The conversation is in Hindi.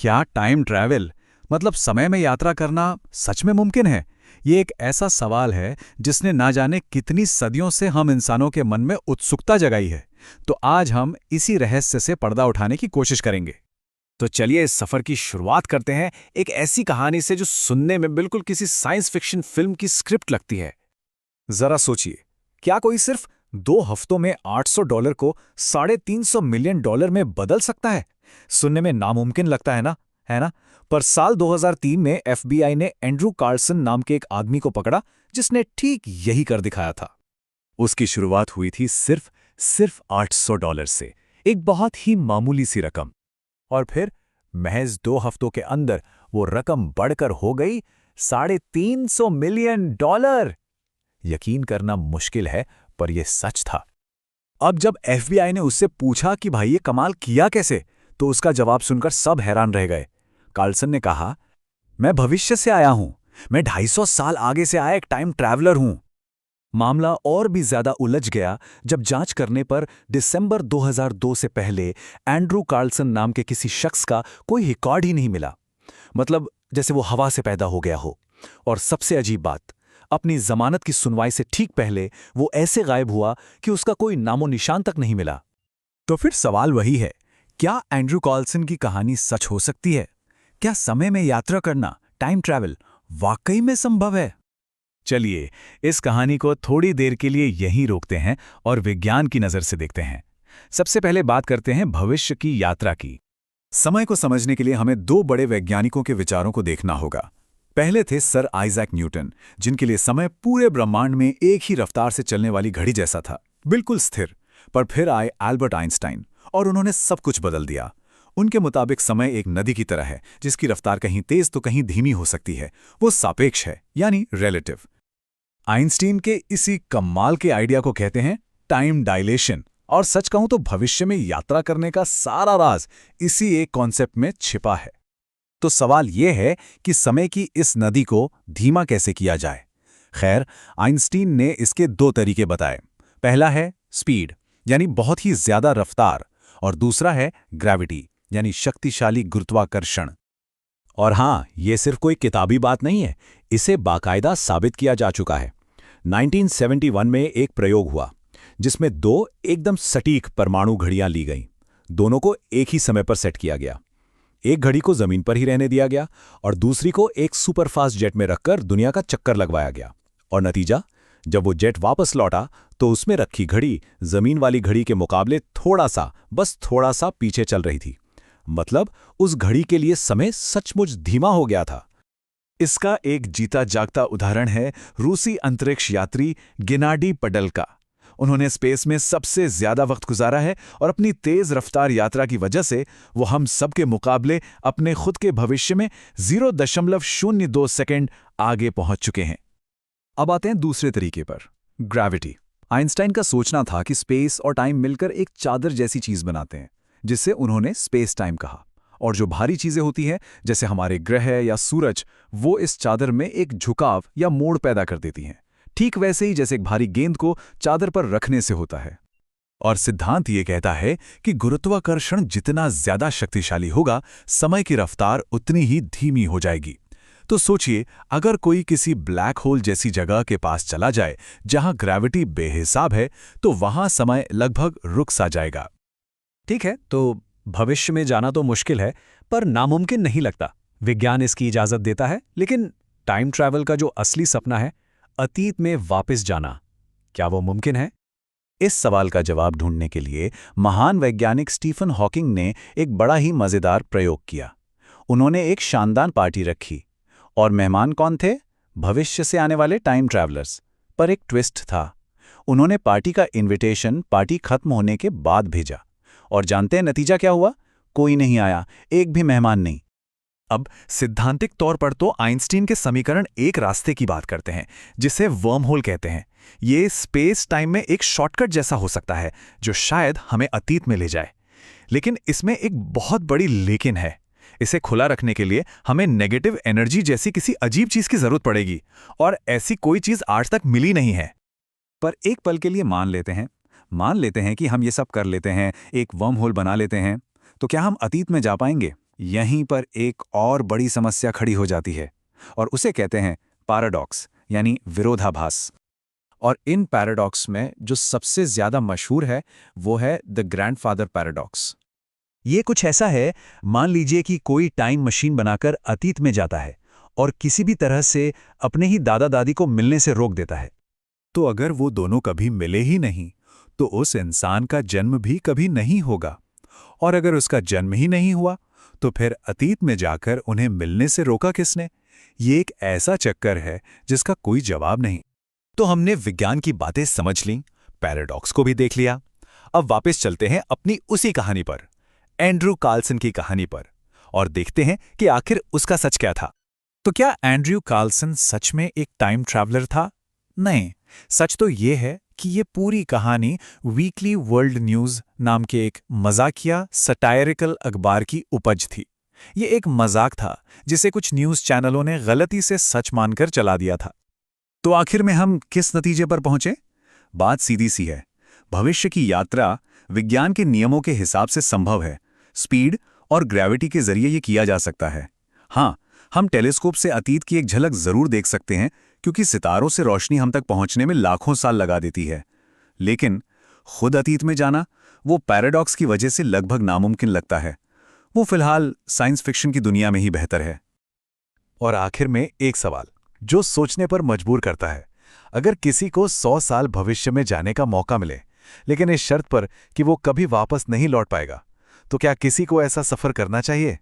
क्या टाइम ट्रैवल मतलब समय में यात्रा करना सच में मुमकिन है? ये एक ऐसा सवाल है जिसने ना जाने कितनी सदियों से हम इंसानों के मन में उत्सुकता जगाई है। तो आज हम इसी रहस्य से पर्दा उठाने की कोशिश करेंगे। तो चलिए इस सफर की शुरुआत करते हैं एक ऐसी कहानी से जो सुनने में बिल्कुल किसी साइंस फिक्शन फिल्म की स्क्रिप्ट लगती है। जरा सोचिए, क्या कोई सिर्फ 2 हफ्तों में $800 को $350 मिलियन में बदल सकता है? सुनने में नामुमकिन लगता है ना? पर साल 2003 में FBI ने एंड्रू कार्लसन नाम के एक आदमी को पकड़ा जिसने ठीक यही कर दिखाया था। उसकी शुरुआत हुई थी सिर्फ $800 से, एक बहुत ही मामूली सी रकम। और फिर महज 2 हफ्तों के अंदर वो रकम बढ़कर हो गई $350 मिलियन। यकीन करना मुश्किल है, पर यह सच था। अब जब FBI ने उससे पूछा कि भाई ये कमाल किया कैसे, तो उसका जवाब सुनकर सब हैरान रह गए। कार्लसन ने कहा, मैं भविष्य से आया हूं, मैं 250 साल आगे से आया एक टाइम ट्रैवलर हूं। मामला और भी ज्यादा उलझ गया जब जांच करने पर दिसंबर 2002 से पहले एंड्रू कार्लसन नाम के किसी शख्स का कोई रिकॉर्ड ही नहीं मिला। मतलब जैसे वो हवा से पैदा हो गया हो। और सबसे अजीब बात, अपनी जमानत की सुनवाई से ठीक पहले वो ऐसे गायब हुआ कि उसका कोई नामो निशान तक नहीं मिला। तो फिर सवाल वही है, क्या एंड्रू कार्लसन की कहानी सच हो सकती है? क्या समय में यात्रा करना, टाइम ट्रैवल, वाकई में संभव है? चलिए इस कहानी को थोड़ी देर के लिए यहीं रोकते हैं और विज्ञान की नज़र से देखते हैं। सबसे पहले बात करते हैं भविष्य की यात्रा की। समय को समझने के लिए हमें 2 बड़े वैज्ञानिकों के विचारों को देखना होगा। पहले थे सर आइजैक न्यूटन, जिनके लिए समय पूरे ब्रह्मांड में एक ही रफ्तार से चलने वाली घड़ी जैसा था, बिल्कुल स्थिर। पर फिर आए एल्बर्ट आइंस्टाइन और उन्होंने सब कुछ बदल दिया। उनके मुताबिक समय एक नदी की तरह है, जिसकी रफ्तार कहीं तेज तो कहीं धीमी हो सकती है। वो सापेक्ष है, यानी रिलेटिव। आइंस्टीन के इसी कमाल के आइडिया को कहते हैं टाइम डायलेशन। और सच कहूं तो भविष्य में यात्रा करने का सारा राज इसी एक कॉन्सेप्ट में छिपा है। तो सवाल यह है कि समय की इस नदी को धीमा कैसे किया जाए। खैर, आइंस्टीन ने इसके 2 तरीके बताए। पहला है स्पीड, यानी बहुत ही ज्यादा रफ्तार, और दूसरा है ग्रेविटी, यानी शक्तिशाली गुरुत्वाकर्षण। और हाँ, ये सिर्फ कोई किताबी बात नहीं है, इसे बाकायदा साबित किया जा चुका है। 1971 में एक प्रयोग हुआ जिसमें 2 एकदम सटीक परमाणु घड़ियां ली गईं। दोनों को एक ही समय पर सेट किया गया। एक घड़ी को जमीन पर ही रहने दिया गया और दूसरी को एक सुपरफास्ट जेट में रखकर दुनिया का चक्कर लगवाया गया। और नतीजा, जब वो जेट वापस लौटा तो उसमें रखी घड़ी जमीन वाली घड़ी के मुकाबले बस थोड़ा सा पीछे चल रही थी। मतलब उस घड़ी के लिए समय सचमुच धीमा हो गया था। इसका एक जीता जागता उदाहरण है रूसी अंतरिक्ष यात्री गेनाडी पडल का। उन्होंने स्पेस में सबसे ज्यादा वक्त गुजारा है और अपनी तेज रफ्तार यात्रा की वजह से वो हम सबके मुकाबले अपने खुद के भविष्य में 0.02 सेकंड आगे पहुंच चुके हैं। अब आते हैं दूसरे तरीके पर, ग्रेविटी। आइंस्टाइन का सोचना था कि स्पेस और टाइम मिलकर एक चादर जैसी चीज बनाते हैं, जिससे उन्होंने स्पेस टाइम कहा। और जो भारी चीजें होती हैं, जैसे हमारे ग्रह या सूरज, वो इस चादर में एक झुकाव या मोड़ पैदा कर देती हैं, ठीक वैसे ही जैसे एक भारी गेंद को चादर पर रखने से होता है। और सिद्धांत ये कहता है कि गुरुत्वाकर्षण जितना ज्यादा शक्तिशाली होगा, समय की रफ्तार उतनी ही धीमी हो जाएगी। तो सोचिए, अगर कोई किसी ब्लैक होल जैसी जगह के पास चला जाए जहां ग्रेविटी बेहिसाब है, तो वहां समय लगभग रुक सा जाएगा। ठीक है, तो भविष्य में जाना तो मुश्किल है, पर नामुमकिन नहीं लगता। विज्ञान इसकी इजाजत देता है। लेकिन टाइम ट्रैवल का जो असली सपना है, अतीत में वापस जाना, क्या वो मुमकिन है? इस सवाल का जवाब ढूंढने के लिए महान वैज्ञानिक स्टीफन हॉकिंग ने एक बड़ा ही मजेदार प्रयोग किया। उन्होंने एक शानदार पार्टी रखी और मेहमान कौन थे? भविष्य से आने वाले टाइम ट्रैवलर्स। पर एक ट्विस्ट था। उन्होंने पार्टी का इनविटेशन पार्टी खत्म होने के बाद भेजा। और जानते हैं नतीजा क्या हुआ? कोई नहीं आया, एक भी मेहमान नहीं। अब सिद्धांतिक तौर पर तो आइंस्टीन के समीकरण एक रास्ते की बात करते हैं, जिसे वर्म होल कहते हैं। ये स्पेस टाइम में एक शॉर्टकट जैसा हो सकता है, जो शायद हमें अतीत में ले जाए। लेकिन इसमें एक बहुत बड़ी लेकिन है। इसे खुला रखने के लिए हमें नेगेटिव एनर्जी जैसी किसी अजीब चीज की जरूरत पड़ेगी, और ऐसी कोई चीज आज तक मिली नहीं है। पर एक पल के लिए मान लेते हैं कि हम ये सब कर लेते हैं, एक वर्म होल बना लेते हैं, तो क्या हम अतीत में जा पाएंगे? यहीं पर एक और बड़ी समस्या खड़ी हो जाती है और उसे कहते हैं पैराडॉक्स यानी विरोधाभास। और इन पैराडॉक्स में जो सबसे ज्यादा मशहूर है वो है द ग्रैंडफादर पैराडॉक्स। ये कुछ ऐसा है, मान लीजिए कि कोई टाइम मशीन बनाकर अतीत में जाता है और किसी भी तरह से अपने ही दादा दादी को मिलने से रोक देता है। तो अगर वो दोनों कभी मिले ही नहीं तो उस इंसान का जन्म भी कभी नहीं होगा, और अगर उसका जन्म ही नहीं हुआ तो फिर अतीत में जाकर उन्हें मिलने से रोका किसने? ये एक ऐसा चक्कर है जिसका कोई जवाब नहीं। तो हमने विज्ञान की बातें समझ लीं, पैराडॉक्स को भी देख लिया। अब वापस चलते हैं अपनी उसी कहानी पर, एंड्रू कार्लसन की कहानी पर, और देखते हैं कि आखिर उसका सच क्या था। तो क्या एंड्रयू कार्लसन सच में एक टाइम ट्रैवलर था? नहीं, सच तो ये है कि ये पूरी कहानी वीकली वर्ल्ड न्यूज़ नाम के एक मजाकिया सटायरिकल अखबार की उपज थी। ये एक मजाक था जिसे कुछ न्यूज़ चैनलों ने गलती से सच मानकर चला दिया था। तो आखिर में हम किस नतीजे पर पहुंचे? बात सीधी सी है। भविष्य की यात्रा विज्ञान के नियमों के हिसाब से संभव है। स्पीड और ग्रेविटी के जरिए ये किया जा सकता है। हाँ, हम टेलीस्कोप से अतीत की एक झलक जरूर देख सकते हैं, क्योंकि सितारों से रोशनी हम तक पहुंचने में लाखों साल लगा देती है। लेकिन खुद अतीत में जाना, वो पैराडॉक्स की वजह से लगभग नामुमकिन लगता है। वो फिलहाल साइंस फिक्शन की दुनिया में ही बेहतर है। और आखिर में एक सवाल जो सोचने पर मजबूर करता है। अगर किसी को 100 साल भविष्य में जाने का मौका मिले, लेकिन इस शर्त पर कि वो कभी वापस नहीं लौट पाएगा, तो क्या किसी को ऐसा सफर करना चाहिए?